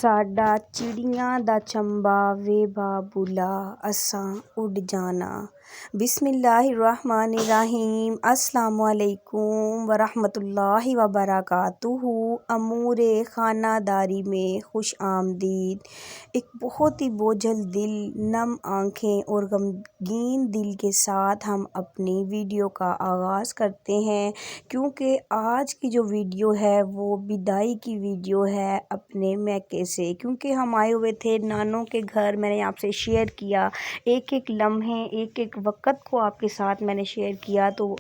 ਸਾਡਾ ਚਿੜੀਆਂ ਦਾ ਚੰਬਾ ਵੇ ਬਾਬੁਲਾ ਅਸਾਂ ਉੱਡ ਜਾਣਾ। बिस्मिल्लाहिर्रहमानिर्रहीम। अस्सलामुअलैकुम वरहमतुल्लाहि वबरकातुहू। अमूरे खानादारी में खुश आमदीद। एक बहुत ही बोझल दिल, नम आँखें और गमगीन दिल के साथ हम अपनी वीडियो का आगाज़ करते हैं, क्योंकि आज की जो वीडियो है वो विदाई की वीडियो है अपने मैके से। क्योंकि हम आए हुए थे नानों के घर, मैंने आपसे शेयर किया एक एक लम्हे, एक एक वक़्त को आपके साथ मैंने शेयर किया। तो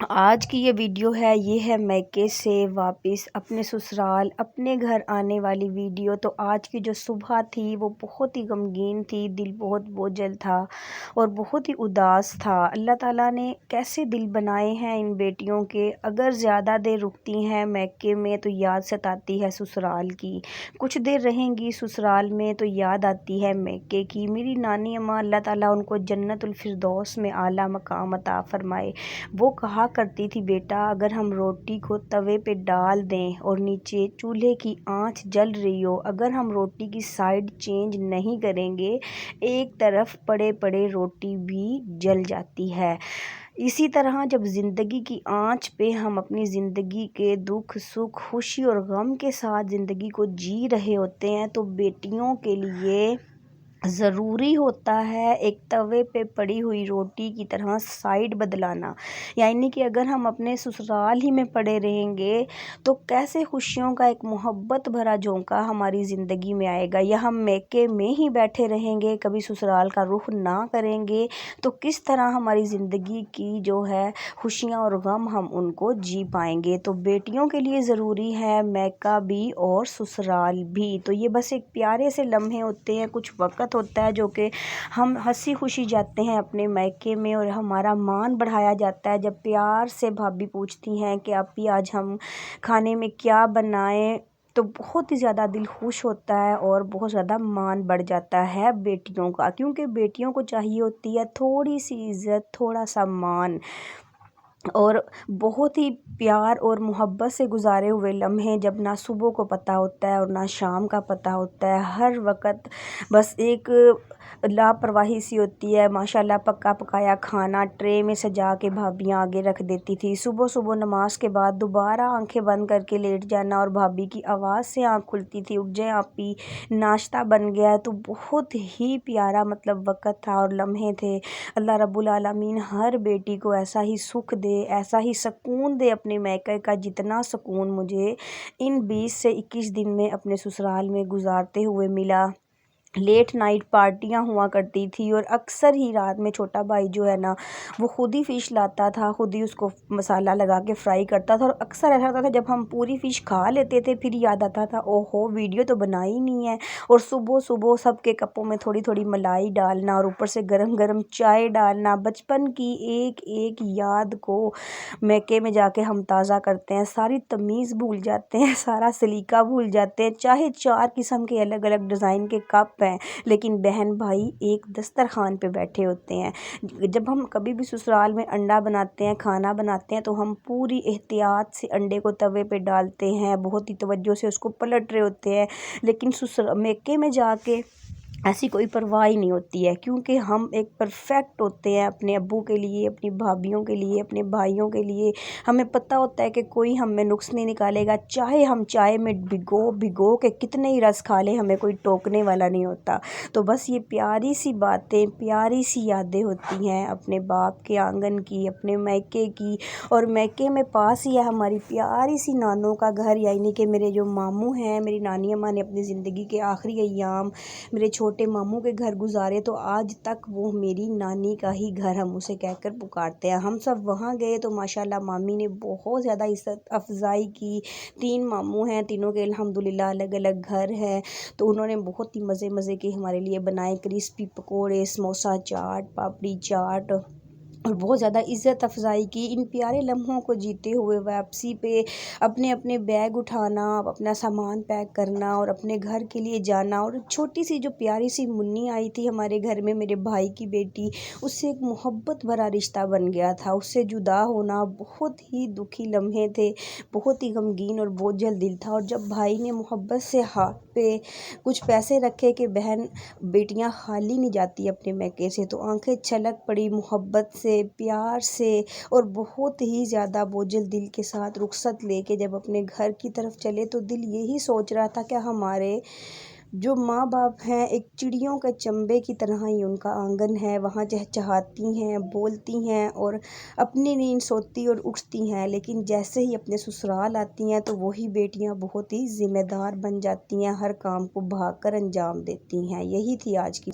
आज की ये वीडियो है, ये है मैके से वापस अपने ससुराल, अपने घर आने वाली वीडियो। तो आज की जो सुबह थी वो बहुत ही गमगीन थी, दिल बहुत बोझल था और बहुत ही उदास था। अल्लाह ताला ने कैसे दिल बनाए हैं इन बेटियों के। अगर ज़्यादा देर रुकती हैं मैके में तो याद सताती है ससुराल की, कुछ देर रहेंगी ससुराल में तो याद आती है मैके की। मेरी नानी अम्मा, अल्लाह ताला उनको जन्नतुल फिरदौस में आला मकाम अता फरमाए, वो कहा करती थी, बेटा अगर हम रोटी को तवे पे डाल दें और नीचे चूल्हे की आंच जल रही हो, अगर हम रोटी की साइड चेंज नहीं करेंगे, एक तरफ पड़े पड़े रोटी भी जल जाती है। इसी तरह जब ज़िंदगी की आंच पे हम अपनी ज़िंदगी के दुख सुख, खुशी और गम के साथ ज़िंदगी को जी रहे होते हैं, तो बेटियों के लिए ज़रूरी होता है एक तवे पे पड़ी हुई रोटी की तरह साइड बदलाना। यानी कि अगर हम अपने ससुराल ही में पड़े रहेंगे तो कैसे खुशियों का एक मोहब्बत भरा झोंका हमारी ज़िंदगी में आएगा, या हम मैके में ही बैठे रहेंगे, कभी ससुराल का रुख ना करेंगे, तो किस तरह हमारी ज़िंदगी की जो है खुशियाँ और गम हम उनको जी पाएंगे। तो बेटियों के लिए ज़रूरी है मैका भी और ससुराल भी। तो ये बस एक प्यारे से लम्हे होते हैं, कुछ वक़्त होता है जो कि हम हंसी खुशी जाते हैं अपने मैके में और हमारा मान बढ़ाया जाता है जब प्यार से भाभी पूछती हैं कि आपी आज हम खाने में क्या बनाएं, तो बहुत ही ज़्यादा दिल खुश होता है और बहुत ज़्यादा मान बढ़ जाता है बेटियों का। क्योंकि बेटियों को चाहिए होती है थोड़ी सी इज़्ज़त, थोड़ा सा मान और बहुत ही प्यार और मोहब्बत से गुजारे हुए लम्हे, जब ना सुबह को पता होता है और ना शाम का पता होता है। हर वक्त बस एक लापरवाही सी होती है। माशाल्लाह पका पकाया खाना ट्रे में सजा के भाभियाँ आगे रख देती थी। सुबह सुबह नमाज के बाद दोबारा आंखें बंद करके लेट जाना और भाभी की आवाज़ से आँख खुलती थी, उठ जाए आपी नाश्ता बन गया है। तो बहुत ही प्यारा मतलब वक़्त था और लम्हे थे। अल्लाह रब्बुल आलमीन हर बेटी को ऐसा ही सुख दे, ऐसा ही सुकून दे अपने मैके का, जितना सुकून मुझे इन 20 से 21 दिन में अपने ससुराल में गुजारते हुए मिला। लेट नाइट पार्टियां हुआ करती थी और अक्सर ही रात में छोटा भाई जो है ना वो खुद ही फ़िश लाता था, खुद ही उसको मसाला लगा के फ्राई करता था। और अक्सर ऐसा होता था जब हम पूरी फ़िश खा लेते थे फिर याद आता था ओहो वीडियो तो बनाई नहीं है। और सुबह सुबह सबके कपों में थोड़ी थोड़ी मलाई डालना और ऊपर से गरम गरम चाय डालना, बचपन की एक एक याद को मैके में जाके हम ताज़ा करते हैं। सारी तमीज़ भूल जाते हैं, सारा सलीका भूल जाते हैं। चाहे 4 किस्म के अलग अलग डिज़ाइन के कप हैं, लेकिन बहन भाई एक दस्तरखान पे बैठे होते हैं। जब हम कभी भी ससुराल में अंडा बनाते हैं, खाना बनाते हैं, तो हम पूरी एहतियात से अंडे को तवे पे डालते हैं, बहुत ही तवज्जो से उसको पलट रहे होते हैं। लेकिन मैके में जाके ऐसी कोई परवाह ही नहीं होती है, क्योंकि हम एक परफेक्ट होते हैं अपने अब्बू के लिए, अपनी भाभियों के लिए, अपने भाइयों के लिए। हमें पता होता है कि कोई हम में नुक्स नहीं निकालेगा, चाहे हम चाय में भिगो भिगो के कितने ही रस खा लें, हमें कोई टोकने वाला नहीं होता। तो बस ये प्यारी सी बातें, प्यारी सी यादें होती हैं अपने बाप के आंगन की, अपने मैके की। और मैके में पास ही है हमारी प्यारी सी नानों का घर, यानी कि मेरे जो मामू हैं, मेरी नानी अम्मा ने अपनी ज़िंदगी के आखिरी अय्याम मेरे छोटे मामू के घर गुजारे, तो आज तक वो मेरी नानी का ही घर हम उसे कहकर पुकारते हैं। हम सब वहाँ गए तो माशाल्लाह मामी ने बहुत ज़्यादा इज़्ज़त अफजाई की। 3 मामू हैं, तीनों के अल्हम्दुलिल्लाह अलग अलग घर हैं, तो उन्होंने बहुत ही मज़े के हमारे लिए बनाए। क्रिस्पी पकोड़े, समोसा चाट, पापड़ी चाट اور بہت زیادہ عزت افزائی کی۔ ان پیارے لمحوں کو جیتے ہوئے واپسی پہ اپنے اپنے بیگ اٹھانا، اپنا سامان پیک کرنا اور اپنے گھر کے لیے جانا، اور چھوٹی سی جو پیاری سی منی آئی تھی ہمارے گھر میں، میرے بھائی کی بیٹی، اس سے ایک محبت بھرا رشتہ بن گیا تھا۔ اس سے جدا ہونا بہت ہی دکھی لمحے تھے، بہت ہی غمگین اور بوجھل دل تھا۔ اور جب بھائی نے محبت سے ہاتھ پہ کچھ پیسے رکھے کہ بہن بیٹیاں خالی نہیں جاتی اپنے میکے سے، تو آنکھیں چھلک پڑی محبت سے، پیار سے، اور بہت ہی زیادہ بوجھل دل کے ساتھ رخصت لے کے جب اپنے گھر کی طرف چلے تو دل یہی سوچ رہا تھا کہ ہمارے جو ماں باپ ہیں ایک چڑیوں کے چنبے کی طرح ہی ان کا آنگن ہے، وہاں چہچہاتی ہیں، بولتی ہیں اور اپنی نیند سوتی اور اٹھتی ہیں، لیکن جیسے ہی اپنے سسرال آتی ہیں تو وہی بیٹیاں بہت ہی ذمہ دار بن جاتی ہیں، ہر کام کو بھاگ کر انجام دیتی ہیں۔ یہی تھی آج کی